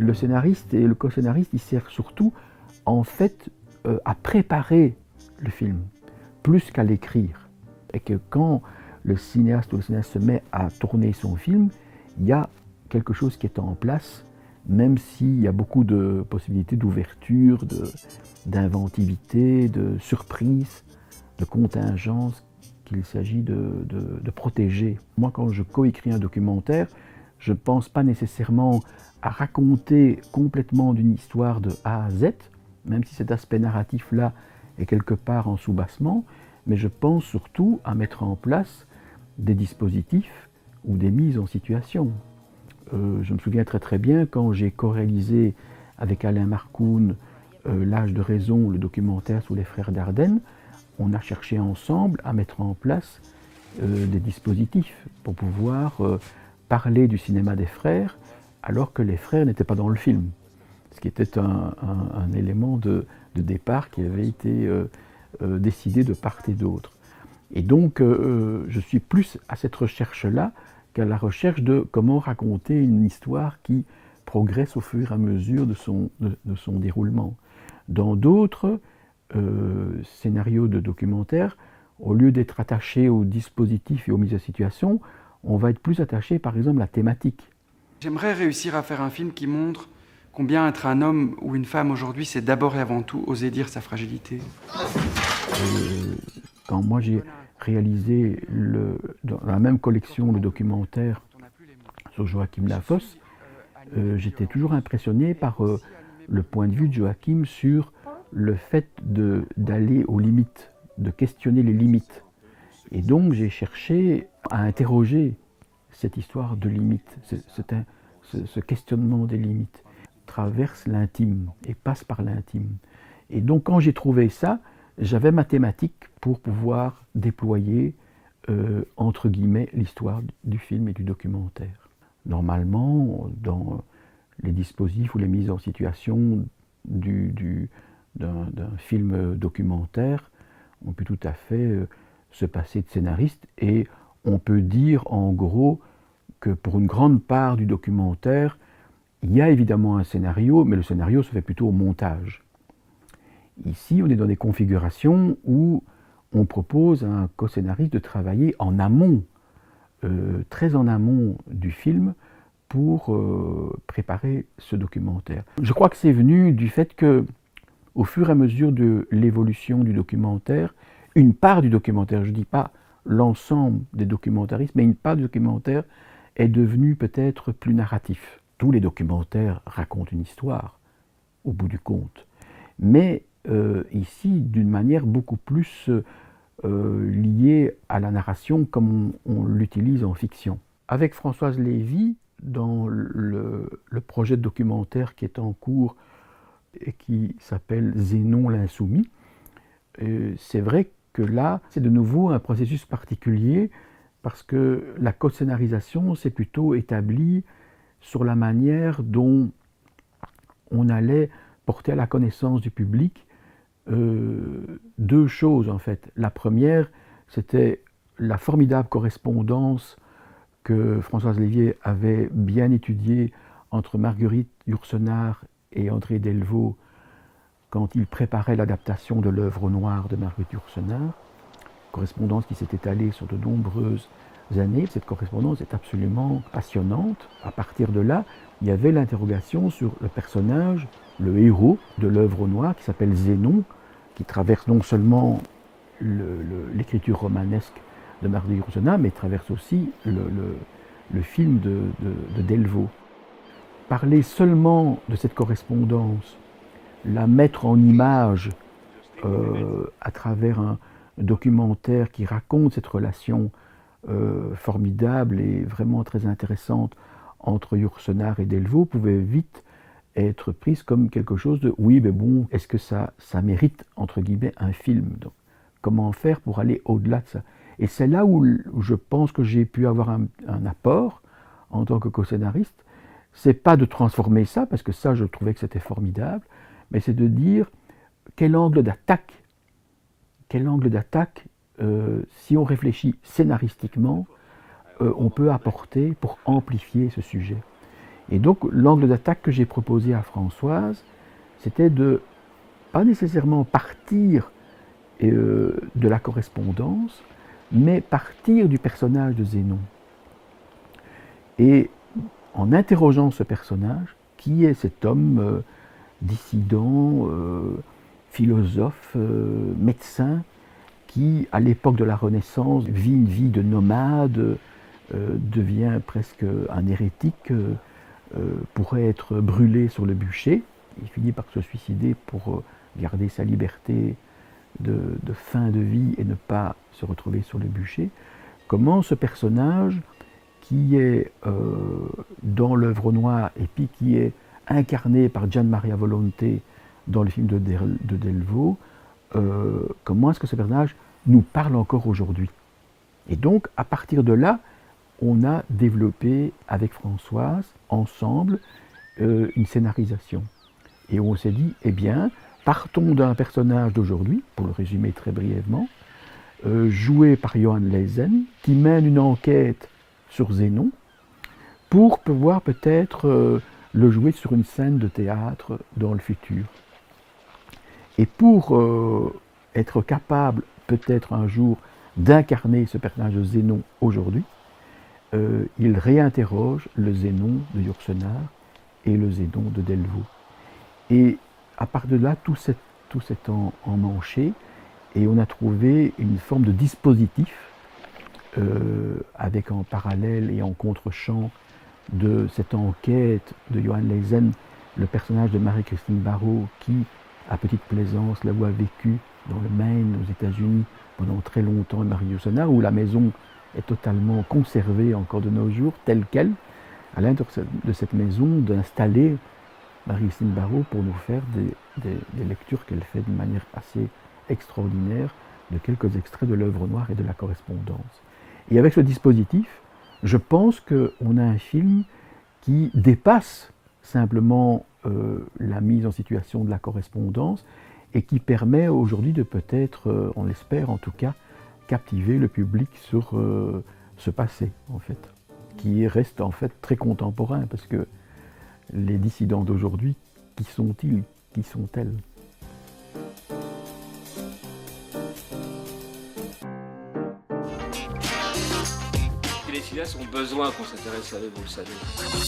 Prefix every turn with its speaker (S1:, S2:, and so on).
S1: le scénariste et le co-scénariste, ils servent surtout, en fait, à préparer le film, plus qu'à l'écrire. Et que quand le cinéaste ou le cinéaste se met à tourner son film, il y a quelque chose qui est en place, même s'il y a beaucoup de possibilités d'ouverture, d'inventivité, de surprise, de contingence qu'il s'agit de protéger. Moi, quand je coécris un documentaire, je ne pense pas nécessairement à raconter complètement d'une histoire de A à Z, même si cet aspect narratif-là est quelque part en sous-bassement, mais je pense surtout à mettre en place des dispositifs ou des mises en situation. Je me souviens très très bien quand j'ai co-réalisé avec Alain Marcoun L'âge de raison, le documentaire sur les frères Dardenne, on a cherché ensemble à mettre en place des dispositifs pour pouvoir parler du cinéma des frères alors que les frères n'étaient pas dans le film. Ce qui était un élément de départ qui avait été décidé de part et d'autre. Et donc je suis plus à cette recherche-là qu'à la recherche de comment raconter une histoire qui progresse au fur et à mesure de son déroulement. Dans d'autres scénarios de documentaires, au lieu d'être attaché aux dispositifs et aux mises en situation, on va être plus attaché par exemple à la thématique.
S2: J'aimerais réussir à faire un film qui montre combien être un homme ou une femme aujourd'hui, c'est d'abord et avant tout oser dire sa fragilité.
S1: Quand moi j'ai réalisé dans la même collection le documentaire sur Joachim Lafosse, j'étais toujours impressionné par le point de vue de Joachim sur le fait d'aller aux limites, de questionner les limites. Et donc j'ai cherché à interroger cette histoire de limites, ce questionnement des limites traverse l'intime et passe par l'intime. Et donc quand j'ai trouvé ça, j'avais ma thématique pour pouvoir déployer, entre guillemets, l'histoire du film et du documentaire. Normalement, dans les dispositifs ou les mises en situation d'un film documentaire, on peut tout à fait se passer de scénariste et on peut dire en gros que pour une grande part du documentaire, il y a évidemment un scénario, mais le scénario se fait plutôt au montage. Ici, on est dans des configurations où on propose à un co-scénariste de travailler en amont, très en amont du film, pour préparer ce documentaire. Je crois que c'est venu du fait que, au fur et à mesure de l'évolution du documentaire, une part du documentaire, je ne dis pas l'ensemble des documentaristes, mais une part du documentaire est devenue peut-être plus narratif. Tous les documentaires racontent une histoire, au bout du compte. Mais ici, d'une manière beaucoup plus liée à la narration comme on l'utilise en fiction. Avec Françoise Lévy, dans le projet de documentaire qui est en cours et qui s'appelle Zénon l'insoumis, c'est vrai que là, c'est de nouveau un processus particulier parce que la co-scénarisation s'est plutôt établie sur la manière dont on allait porter à la connaissance du public deux choses en fait. La première, c'était la formidable correspondance que Françoise Lévy avait bien étudiée entre Marguerite Yourcenar et André Delvaux quand il préparait l'adaptation de l'œuvre noire de Marguerite Yourcenar, correspondance qui s'est étalée sur de nombreuses années. Cette correspondance est absolument passionnante. À partir de là, il y avait l'interrogation sur le personnage, le héros de l'œuvre noire qui s'appelle Zénon, qui traverse non seulement l'écriture romanesque de Marguerite Yourcenar, mais traverse aussi le film de Delvaux. Parler seulement de cette correspondance, la mettre en image à travers un documentaire qui raconte cette relation formidable et vraiment très intéressante entre Yourcenar et Delvaux pouvait vite être prise comme quelque chose de oui, mais bon, est-ce que ça mérite, entre guillemets, un film? Donc, comment faire pour aller au-delà de ça? Et c'est là où je pense que j'ai pu avoir un apport en tant que co-scénariste. C'est pas de transformer ça, parce que ça, je trouvais que c'était formidable, mais c'est de dire quel angle d'attaque, si on réfléchit scénaristiquement, on peut apporter pour amplifier ce sujet. Et donc l'angle d'attaque que j'ai proposé à Françoise, c'était de pas nécessairement partir de la correspondance, mais partir du personnage de Zénon. Et en interrogeant ce personnage, qui est cet homme dissident, philosophe, médecin, qui, à l'époque de la Renaissance, vit une vie de nomade, devient presque un hérétique, pourrait être brûlé sur le bûcher. Il finit par se suicider pour garder sa liberté de fin de vie et ne pas se retrouver sur le bûcher. Comment ce personnage, qui est dans l'œuvre noire et puis qui est incarné par Gian Maria Volonté dans le film de Delvaux, comment est-ce que ce personnage nous parle encore aujourd'hui? Et donc, à partir de là, on a développé avec Françoise, ensemble, une scénarisation. Et on s'est dit, eh bien, partons d'un personnage d'aujourd'hui, pour le résumer très brièvement, joué par Johan Leysen, qui mène une enquête sur Zénon, pour pouvoir peut-être le jouer sur une scène de théâtre dans le futur. Et pour être capable, peut-être un jour, d'incarner ce personnage de Zénon aujourd'hui, il réinterroge le Zénon de Yourcenar et le Zénon de Delvaux. Et à partir de là, tout s'est emmanché et on a trouvé une forme de dispositif avec en parallèle et en contre-champ de cette enquête de Johan Leysen, le personnage de Marie-Christine Barrault qui, à Petite Plaisance, là où a vécu dans le Maine, aux États-Unis, pendant très longtemps, Marie Yourcenar, où la maison est totalement conservée encore de nos jours, telle qu'elle, à l'intérieur de cette maison, d'installer Marie-Christine Barrault pour nous faire des lectures qu'elle fait de manière assez extraordinaire de quelques extraits de l'œuvre noire et de la correspondance. Et avec ce dispositif, je pense qu'on a un film qui dépasse simplement la mise en situation de la correspondance et qui permet aujourd'hui de peut-être, on l'espère en tout cas, captiver le public sur ce passé, en fait, qui reste en fait très contemporain, parce que les dissidents d'aujourd'hui, qui sont-ils, qui sont-elles?
S3: Les cinéastes ont besoin qu'on s'intéresse à eux, vous le savez.